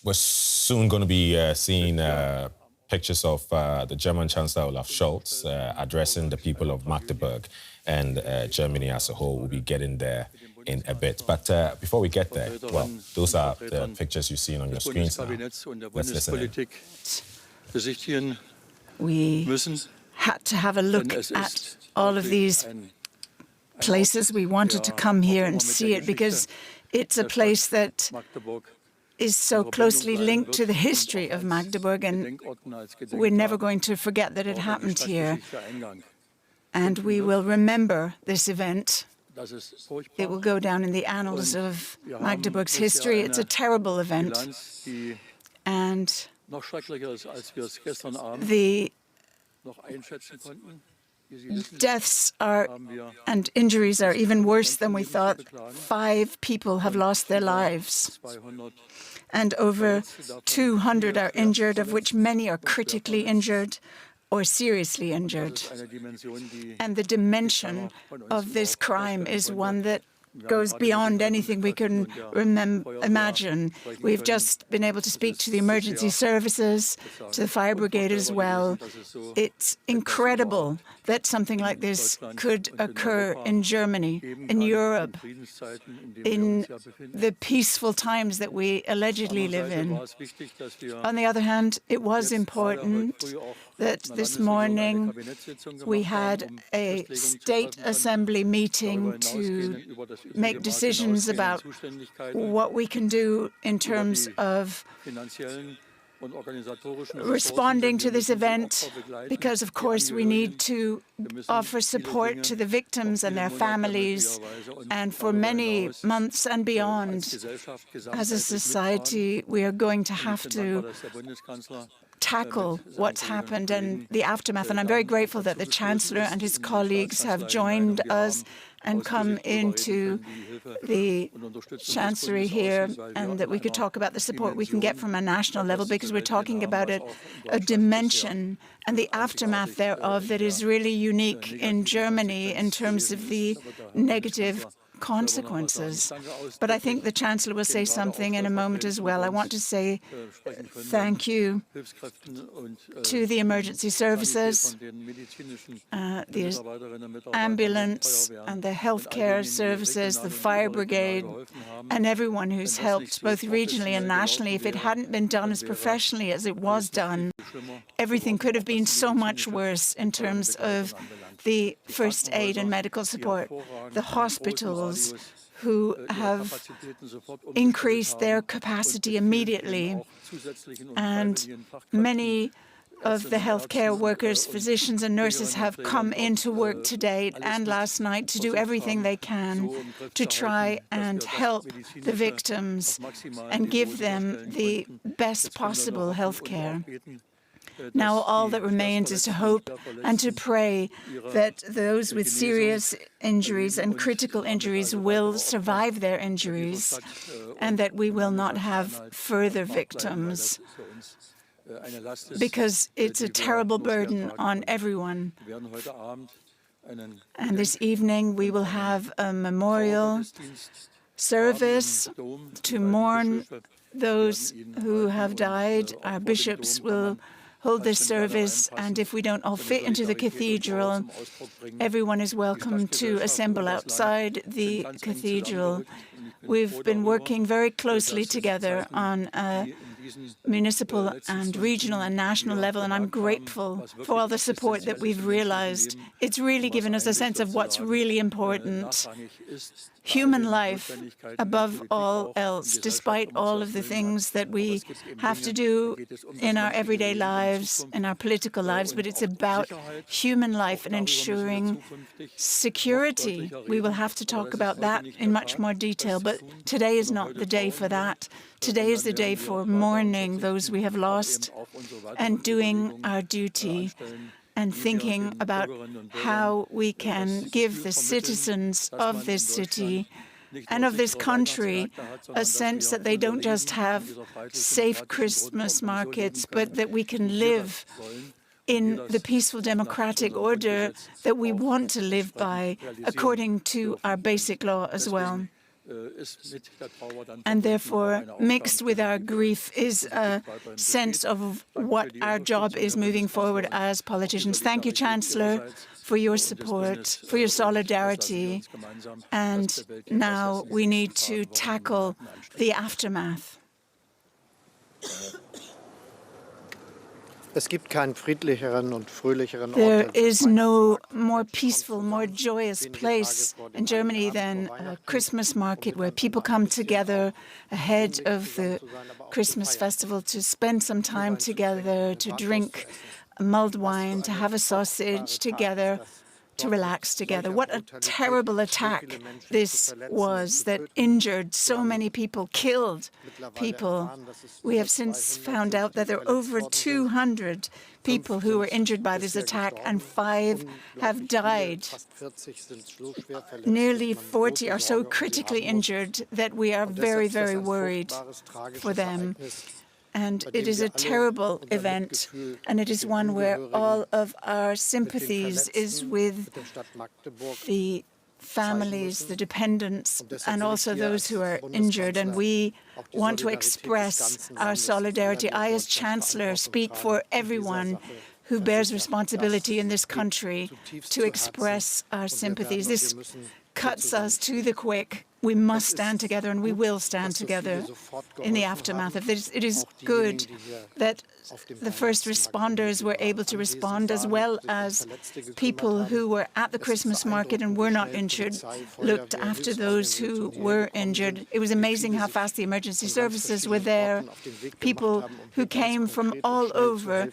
We're soon going to be seeing pictures of the German Chancellor Olaf Scholz addressing the people of Magdeburg and Germany as a whole. We'll be getting there in a bit. But before we get there, well, those are the pictures you've seen on your screens now. Let's listen in. We had to have a look at all of these places. We wanted to come here and see it because it's a place that is so closely linked to the history of Magdeburg, and we're never going to forget that it happened here. And we will remember this event. It will go down in the annals of Magdeburg's history. It's a terrible event. And the deaths and injuries are even worse than we thought. 5 people have lost their lives, and over 200 are injured, of which many are critically injured or seriously injured. And the dimension of this crime is one that goes beyond anything we can imagine. We've just been able to speak to the emergency services, to the fire brigade as well. It's incredible that something like this could occur in Germany, in Europe, in the peaceful times that we allegedly live in. On the other hand, it was important that this morning we had a state assembly meeting to make decisions about what we can do in terms of responding to this event, because, of course, we need to offer support to the victims and their families. And for many months and beyond, as a society, we are going to have to tackle what's happened and the aftermath. And I'm very grateful that the Chancellor and his colleagues have joined us and come into the Chancellery here, and that we could talk about the support we can get from a national level, because we're talking about a dimension and the aftermath thereof that is really unique in Germany in terms of the negative consequences. But I think the Chancellor will say something in a moment as well. I want to say thank you to the emergency services, the ambulance and the healthcare services, the fire brigade, and everyone who's helped both regionally and nationally. If it hadn't been done as professionally as it was done, everything could have been so much worse in terms of the first aid and medical support. The hospitals who have increased their capacity immediately, and many of the healthcare workers, physicians and nurses have come into work today and last night to do everything they can to try and help the victims and give them the best possible health care. Now all that remains is to hope and to pray that those with serious injuries and critical injuries will survive their injuries, and that we will not have further victims, because it's a terrible burden on everyone. And this evening we will have a memorial service to mourn those who have died. Our bishops will hold this service, and if we don't all fit into the cathedral, everyone is welcome to assemble outside the cathedral. We've been working very closely together on a municipal and regional and national level, and I'm grateful for all the support that we've realized. It's really given us a sense of what's really important. Human life above all else, despite all of the things that we have to do in our everyday lives, in our political lives, but it's about human life and ensuring security. We will have to talk about that in much more detail, but today is not the day for that. Today is the day for mourning those we have lost and doing our duty, and thinking about how we can give the citizens of this city and of this country a sense that they don't just have safe Christmas markets, but that we can live in the peaceful democratic order that we want to live by, according to our basic law as well. And therefore, mixed with our grief is a sense of what our job is moving forward as politicians. Thank you, Chancellor, for your support, for your solidarity. And now we need to tackle the aftermath. There is no more peaceful, more joyous place in Germany than a Christmas market where people come together ahead of the Christmas festival to spend some time together, to drink mulled wine, to have a sausage together, to relax together. What a terrible attack this was that injured so many people, killed people. We have since found out that there are over 200 people who were injured by this attack, and 5 have died. Nearly 40 are so critically injured that we are very, very worried for them. And it is a terrible event, and it is one where all of our sympathies is with the families, the dependents, and also those who are injured. And we want to express our solidarity. I, as Chancellor, speak for everyone who bears responsibility in this country to express our sympathies. This cuts us to the quick. We must stand together, and we will stand together in the aftermath of this. It is good that the first responders were able to respond, as well as people who were at the Christmas market and were not injured, looked after those who were injured. It was amazing how fast the emergency services were there, people who came from all over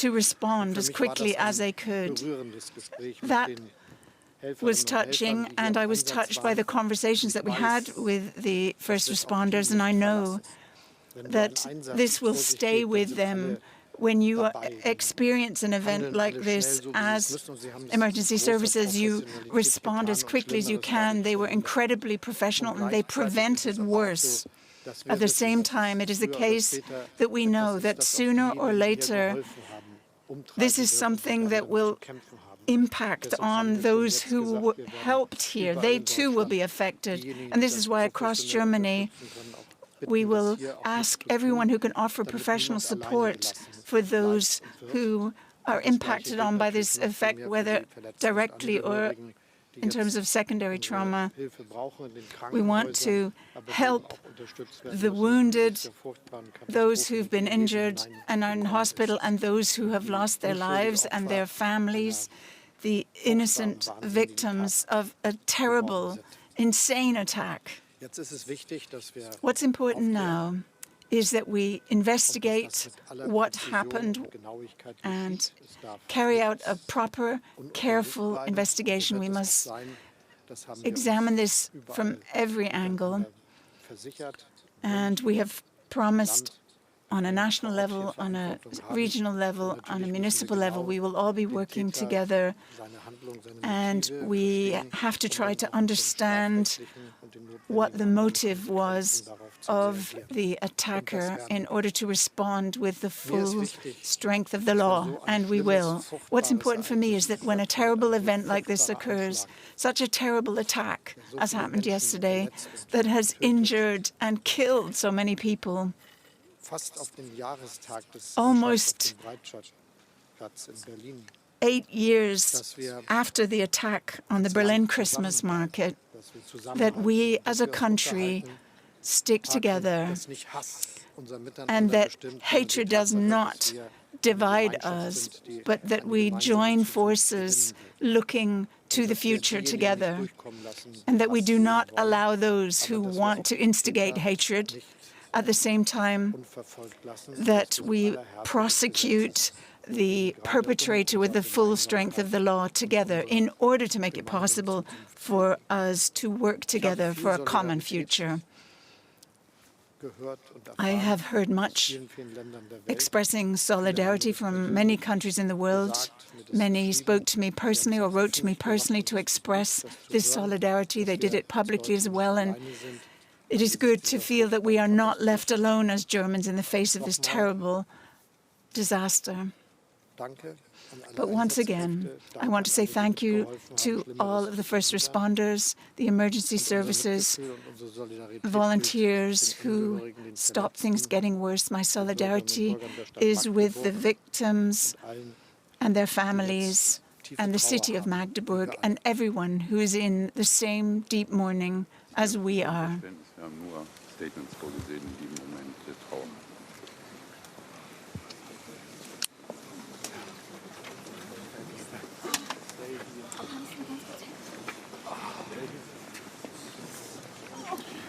to respond as quickly as they could. That was touching, and I was touched by the conversations that we had with the first responders, and I know that this will stay with them. When you experience an event like this as emergency services, you respond as quickly as you can. They were incredibly professional, and they prevented worse. At the same time, it is the case that we know that sooner or later, this is something that will impact on those who helped here. They too will be affected. And this is why across Germany we will ask everyone who can offer professional support for those who are impacted on by this effect, whether directly or in terms of secondary trauma. We want to help the wounded, those who've been injured and are in hospital, and those who have lost their lives and their families, the innocent victims of a terrible, insane attack. What's important now is that we investigate what happened and carry out a proper, careful investigation. We must examine this from every angle, and we have promised on a national level, on a regional level, on a municipal level, we will all be working together, and we have to try to understand what the motive was of the attacker in order to respond with the full strength of the law, and we will. What's important for me is that when a terrible event like this occurs, such a terrible attack as happened yesterday, that has injured and killed so many people, almost 8 years after the attack on the Berlin Christmas market, that we as a country stick together and that hatred does not divide us, but that we join forces looking to the future together, and that we do not allow those who want to instigate hatred, at the same time that we prosecute the perpetrator with the full strength of the law together in order to make it possible for us to work together for a common future. I have heard much expressing solidarity from many countries in the world. Many spoke to me personally or wrote to me personally to express this solidarity. They did it publicly as well, and it is good to feel that we are not left alone as Germans in the face of this terrible disaster. But once again, I want to say thank you to all of the first responders, the emergency services, volunteers who stopped things getting worse. My solidarity is with the victims and their families and the city of Magdeburg and everyone who is in the same deep mourning as we are.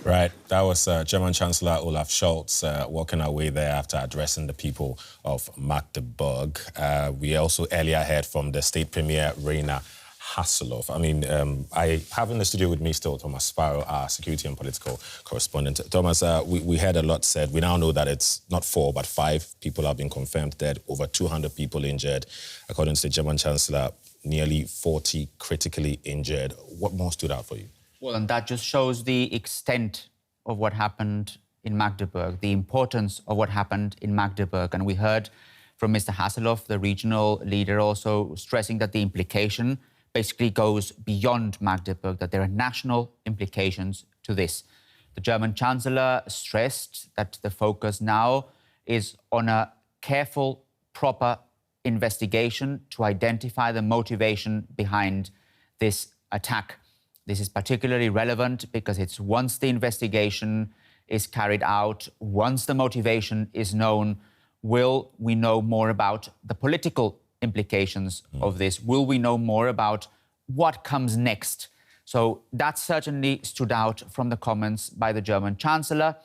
Right, that was German Chancellor Olaf Scholz walking away there after addressing the people of Magdeburg. We also earlier heard from the State Premier, Reiner Haseloff. I mean, I have in the studio with me still Thomas Sparrow, our security and political correspondent. Thomas, we heard a lot said. We now know that it's not 4, but 5 people have been confirmed dead, over 200 people injured. According to the German Chancellor, nearly 40 critically injured. What more stood out for you? Well, and that just shows the extent of what happened in Magdeburg, the importance of what happened in Magdeburg. And we heard from Mr. Haseloff, the regional leader, also stressing that the implication basically goes beyond Magdeburg, that there are national implications to this. The German Chancellor stressed that the focus now is on a careful, proper investigation to identify the motivation behind this attack. This is particularly relevant because it's once the investigation is carried out, once the motivation is known, will we know more about the political implications of this? Will we know more about what comes next? So that certainly stood out from the comments by the German Chancellor.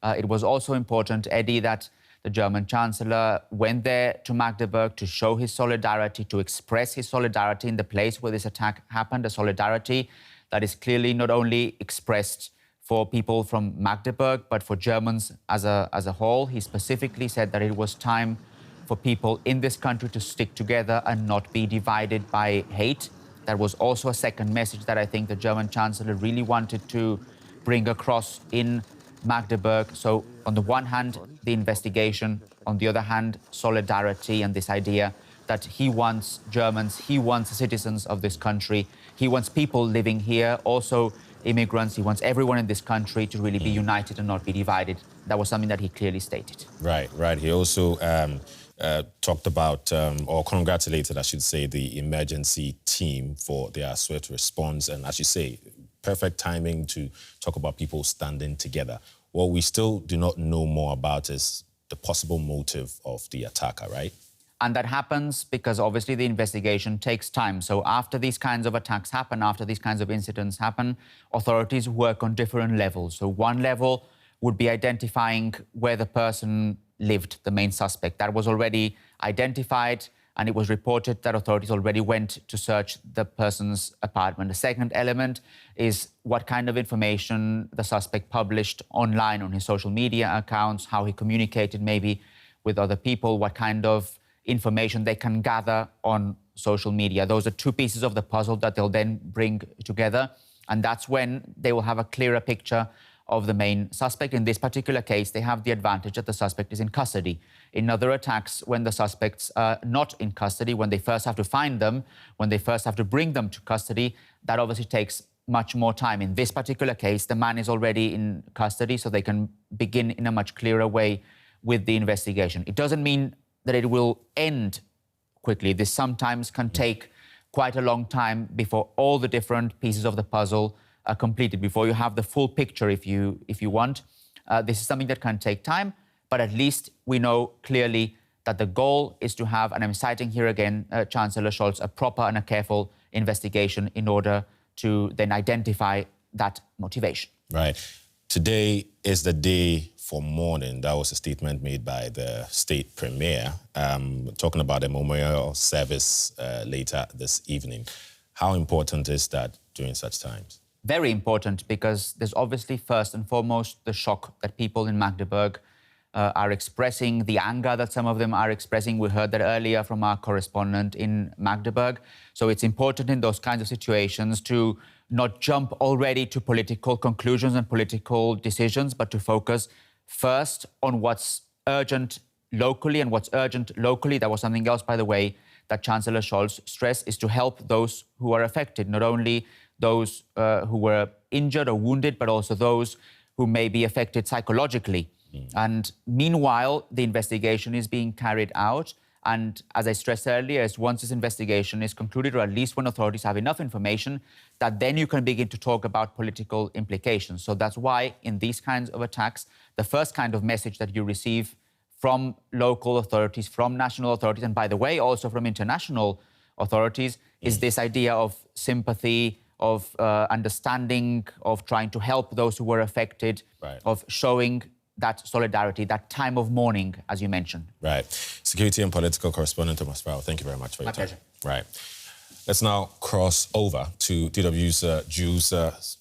It was also important, Eddie, that the German Chancellor went there to Magdeburg to show his solidarity, to express his solidarity in the place where this attack happened, a solidarity that is clearly not only expressed for people from Magdeburg, but for Germans as a whole. He specifically said that it was time for people in this country to stick together and not be divided by hate. That was also a second message that I think the German Chancellor really wanted to bring across in Magdeburg. So on the one hand, the investigation, on the other hand, solidarity and this idea that he wants Germans, he wants the citizens of this country, he wants people living here, also immigrants, he wants everyone in this country to really be united and not be divided. That was something that he clearly stated. Right, right. He also talked about, or congratulated, I should say, the emergency team for their swift response. And as you say, perfect timing to talk about people standing together. What we still do not know more about is the possible motive of the attacker, right? And that happens because obviously the investigation takes time. So after these kinds of attacks happen, after these kinds of incidents happen, authorities work on different levels. So one level would be identifying where the person lived, the main suspect. That was already identified, and it was reported that authorities already went to search the person's apartment. The second element is what kind of information the suspect published online on his social media accounts, how he communicated maybe with other people, what kind of information they can gather on social media. Those are two pieces of the puzzle that they'll then bring together. And that's when they will have a clearer picture of the main suspect. In this particular case, they have the advantage that the suspect is in custody. In other attacks, when the suspects are not in custody, when they first have to find them, when they first have to bring them to custody, that obviously takes much more time. In this particular case, the man is already in custody, so they can begin in a much clearer way with the investigation. It doesn't mean that it will end quickly. This sometimes can take quite a long time before all the different pieces of the puzzle are completed, before you have the full picture, if you want. This is something that can take time, but at least we know clearly that the goal is to have, and I'm citing here again Chancellor Scholz, a proper and a careful investigation in order to then identify that motivation. Right. Today is the day for mourning. That was a statement made by the state premier, talking about a memorial service later this evening. How important is that during such times? Very important, because there's obviously first and foremost the shock that people in Magdeburg are expressing, the anger that some of them are expressing. We heard that earlier from our correspondent in Magdeburg. So it's important in those kinds of situations to not jump already to political conclusions and political decisions, but to focus first on what's urgent locally and what's urgent locally. That was something else, by the way, that Chancellor Scholz stressed, is to help those who are affected, not only those who were injured or wounded, but also those who may be affected psychologically. And meanwhile, the investigation is being carried out. And as I stressed earlier, is once this investigation is concluded, or at least when authorities have enough information, that then you can begin to talk about political implications. So that's why in these kinds of attacks, the first kind of message that you receive from local authorities, from national authorities, and by the way, also from international authorities, is this idea of sympathy, of understanding, of trying to help those who were affected, of showing that solidarity, that time of mourning, as you mentioned. Right. Security and political correspondent Thomas Sparrow, thank you very much for your time. Pleasure. Right. Let's now cross over to DW's Jules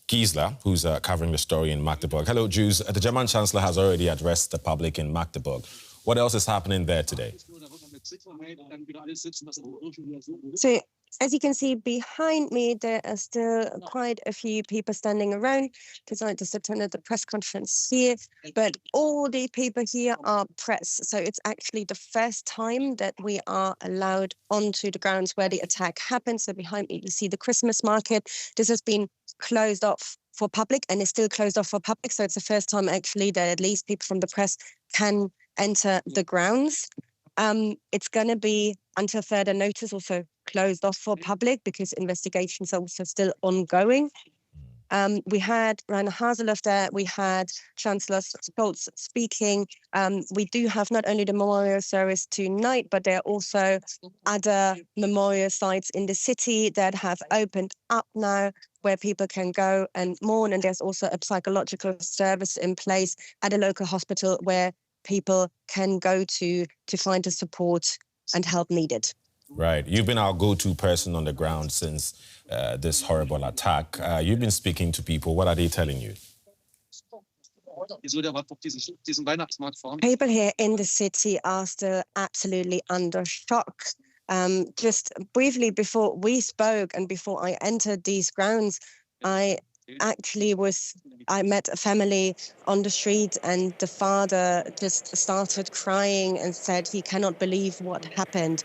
Giessler, who's covering the story in Magdeburg. Hello, Jules. The German Chancellor has already addressed the public in Magdeburg. What else is happening there today? So, as you can see behind me, there are still quite a few people standing around because I just attended the press conference here. But all the people here are press. So it's actually the first time that we are allowed onto the grounds where the attack happened. So behind me, you see the Christmas market. This has been closed off for public and is still closed off for public. So it's the first time actually that at least people from the press can enter the grounds. It's going to be, until further notice, also closed off for public because investigations are also still ongoing. We had Reiner Haseloff there, we had Chancellor Scholz speaking. We do have not only the memorial service tonight, but there are also other memorial sites in the city that have opened up now where people can go and mourn. And there's also a psychological service in place at a local hospital where people can go to find the support and help needed. Right. You've been our go-to person on the ground since this horrible attack. You've been speaking to people. What are they telling you? People here in the city are still absolutely under shock. Just briefly before we spoke and before I entered these grounds, I met a family on the street and the father just started crying and said he cannot believe what happened.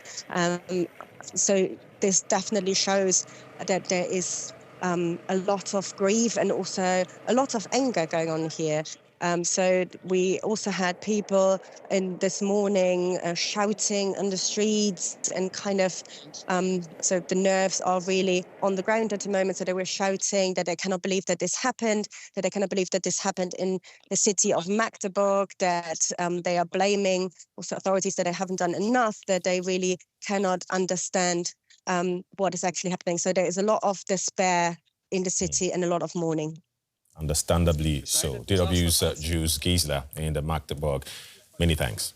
So this definitely shows that there is a lot of grief and also a lot of anger going on here. So we also had people in this morning shouting on the streets and kind of, so the nerves are really on the ground at the moment. So they were shouting that they cannot believe that this happened, that they cannot believe that this happened in the city of Magdeburg, that they are blaming also authorities that they haven't done enough, that they really cannot understand what is actually happening. So there is a lot of despair in the city and a lot of mourning. Understandably so. DW's Jules Giessler in the Magdeburg. Many thanks.